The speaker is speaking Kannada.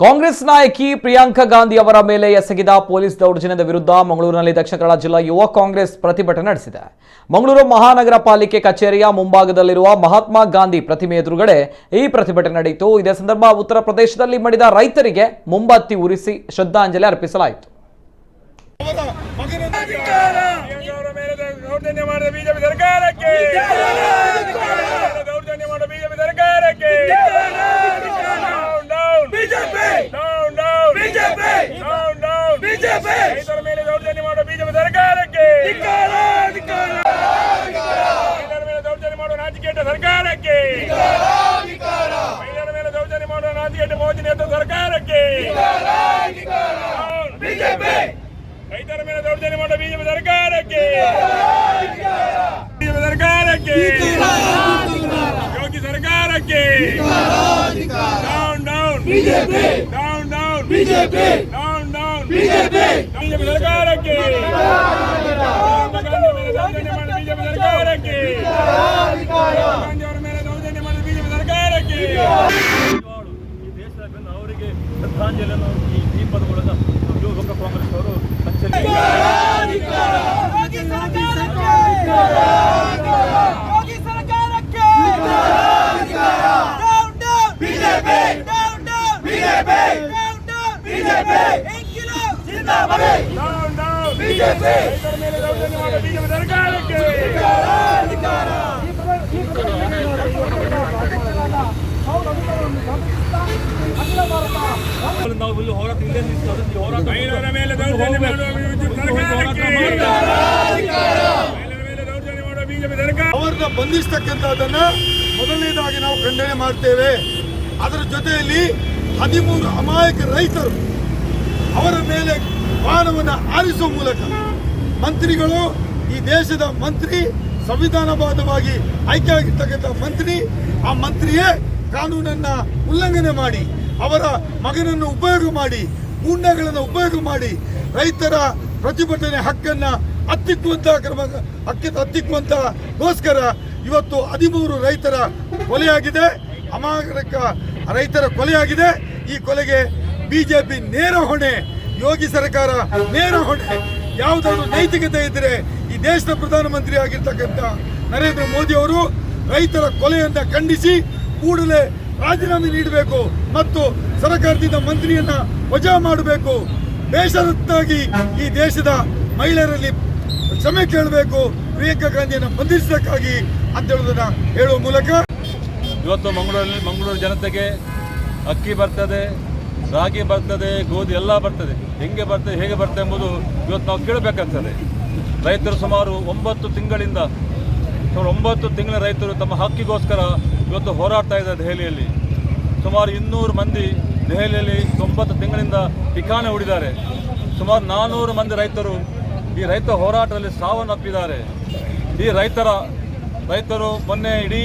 ಕಾಂಗ್ರೆಸ್ ನಾಯಕಿ ಪ್ರಿಯಾಂಕಾ ಗಾಂಧಿ ಅವರ ಮೇಲೆ ಎಸಗಿದ ಪೊಲೀಸ್ ದೌರ್ಜನ್ಯದ ವಿರುದ್ಧ ಮಂಗಳೂರಿನಲ್ಲಿ ದಕ್ಷಿಣ ಕನ್ನಡ ಜಿಲ್ಲಾ ಯುವ ಕಾಂಗ್ರೆಸ್ ಪ್ರತಿಭಟನೆ ನಡೆಸಿದೆ. ಮಂಗಳೂರು ಮಹಾನಗರ ಪಾಲಿಕೆ ಕಚೇರಿಯ ಮುಂಭಾಗದಲ್ಲಿರುವ ಮಹಾತ್ಮ ಗಾಂಧಿ ಪ್ರತಿಮೆ ಎದುರುಗಡೆ ಈ ಪ್ರತಿಭಟನೆ ನಡೆಯಿತು. ಇದೇ ಸಂದರ್ಭ ಉತ್ತರ ಪ್ರದೇಶದಲ್ಲಿ ಮಡಿದ ರೈತರಿಗೆ ಮೊಂಬತ್ತಿ ಉರಿಸಿ ಶ್ರದ್ಧಾಂಜಲಿ ಅರ್ಪಿಸಲಾಯಿತು. ರೈತರ ಮೇಲೆ ದೌರ್ಜನ್ಯ ಮಾಡೋ ಬಿಜೆಪಿ ಸರ್ಕಾರಕ್ಕೆ, ಬಿಜೆಪಿ ಸರ್ಕಾರಕ್ಕೆ, ಯೋಗಿ ಸರ್ಕಾರಕ್ಕೆ, down down BJP, down down BJP, down down BJP, BJP ಸರ್ಕಾರಕ್ಕೆ, ಗಾಂಧಿ ಮೇಲೆ ದೌರ್ಜನ್ಯ ಮಾಡೋ ಬಿಜೆಪಿ ಸರ್ಕಾರಕ್ಕೆ, ಗಾಂಧಿ ಅವರ ಮೇಲೆ ದೌರ್ಜನ್ಯ ಮಾಡೋ ಬಿಜೆಪಿ ಸರ್ಕಾರಕ್ಕೆ. ಈ ದೇಶದ ಬೆನ್ನು ಅವರಿಗೆ ಶ್ರದ್ಧಾಂಜಲಿಯನ್ನು ಈ ದೀಪದ ಮೂಲಕ ಯುವ ಕಾಂಗ್ರೆಸ್ ಅವರು ಅವರನ್ನ ಬಂಧಿಸತಕ್ಕಂಥದ್ದನ್ನ ಮೊದಲನೇದಾಗಿ ನಾವು ಖಂಡನೆ ಮಾಡ್ತೇವೆ. ಅದರ ಜೊತೆಯಲ್ಲಿ 13 ಅಮಾಯಕ ರೈತರು ಅವರ ಮೇಲೆ ಬಾಣವನ್ನು ಆರಿಸುವ ಮೂಲಕ ಮಂತ್ರಿಗಳು, ಈ ದೇಶದ ಮಂತ್ರಿ, ಸಂವಿಧಾನಬದ್ಧವಾಗಿ ಆಯ್ಕೆ ಆಗಿರ್ತಕ್ಕಂಥ ಮಂತ್ರಿ, ಆ ಮಂತ್ರಿಯೇ ಕಾನೂನನ್ನ ಉಲ್ಲಂಘನೆ ಮಾಡಿ ಅವರ ಮಗನನ್ನು ಉಪಯೋಗ ಮಾಡಿ, ಗೂಂಡಾಗಳನ್ನು ಉಪಯೋಗ ಮಾಡಿ ರೈತರ ಪ್ರತಿಭಟನೆ ಹಕ್ಕನ್ನ ಹತ್ತಿಕ್ಕುವಂತಗೋಸ್ಕರ ಇವತ್ತು 13 ರೈತರ ಕೊಲೆಯಾಗಿದೆ, ಅಮಾಯಕ ರೈತರ ಕೊಲೆಯಾಗಿದೆ. ಈ ಕೊಲೆಗೆ ಬಿಜೆಪಿ ನೇರ ಹೊಣೆ, ಯೋಗಿ ಸರ್ಕಾರ ನೇರ ಹೊಣೆ. ಯಾವುದಾದ್ರೂ ನೈತಿಕತೆ ಇದ್ದರೆ ಈ ದೇಶದ ಪ್ರಧಾನಮಂತ್ರಿ ಆಗಿರ್ತಕ್ಕಂಥ ನರೇಂದ್ರ ಮೋದಿ ಅವರು ರೈತರ ಕೊಲೆಯನ್ನ ಖಂಡಿಸಿ ಕೂಡಲೇ ರಾಜೀನಾಮೆ ನೀಡಬೇಕು ಮತ್ತು ಸರ್ಕಾರದಿಂದ ಮಂತ್ರಿಯನ್ನ ವಜಾ ಮಾಡಬೇಕು. ಬೇಷರತ್ತಾಗಿ ಈ ದೇಶದ ಮಹಿಳೆಯರಲ್ಲಿ ಕ್ಷಮೆ ಕೇಳಬೇಕು, ಪ್ರಿಯಾಂಕಾ ಗಾಂಧಿಯನ್ನು ಬಂಧಿಸಬೇಕಾಗಿ ಅಂತ ಹೇಳೋದನ್ನ ಹೇಳುವ ಮೂಲಕ ಇವತ್ತು ಮಂಗಳೂರು ಜನತೆಗೆ ಅಕ್ಕಿ ಬರ್ತದೆ, ರಾಗಿ ಬರ್ತದೆ, ಗೋಧಿ ಎಲ್ಲ ಬರ್ತದೆ. ಹೇಗೆ ಬರ್ತದೆ ಎಂಬುದು ಇವತ್ತು ನಾವು ಕೇಳಬೇಕಾಗ್ತದೆ. ರೈತರು ಸುಮಾರು 9 ತಿಂಗಳ ರೈತರು ತಮ್ಮ ಹಕ್ಕಿಗೋಸ್ಕರ ಇವತ್ತು ಹೋರಾಡ್ತಾ ಇದ್ದಾರೆ. ದೆಹಲಿಯಲ್ಲಿ ಸುಮಾರು 200 ಮಂದಿ ದೆಹಲಿಯಲ್ಲಿ 9 ತಿಂಗಳಿಂದ ಠಿಕಾಣೆ ಹೂಡಿದ್ದಾರೆ. ಸುಮಾರು 400 ಮಂದಿ ರೈತರು ಈ ರೈತ ಹೋರಾಟದಲ್ಲಿ ಸಾವನ್ನಪ್ಪಿದ್ದಾರೆ. ಈ ರೈತರು ಮೊನ್ನೆ ಇಡೀ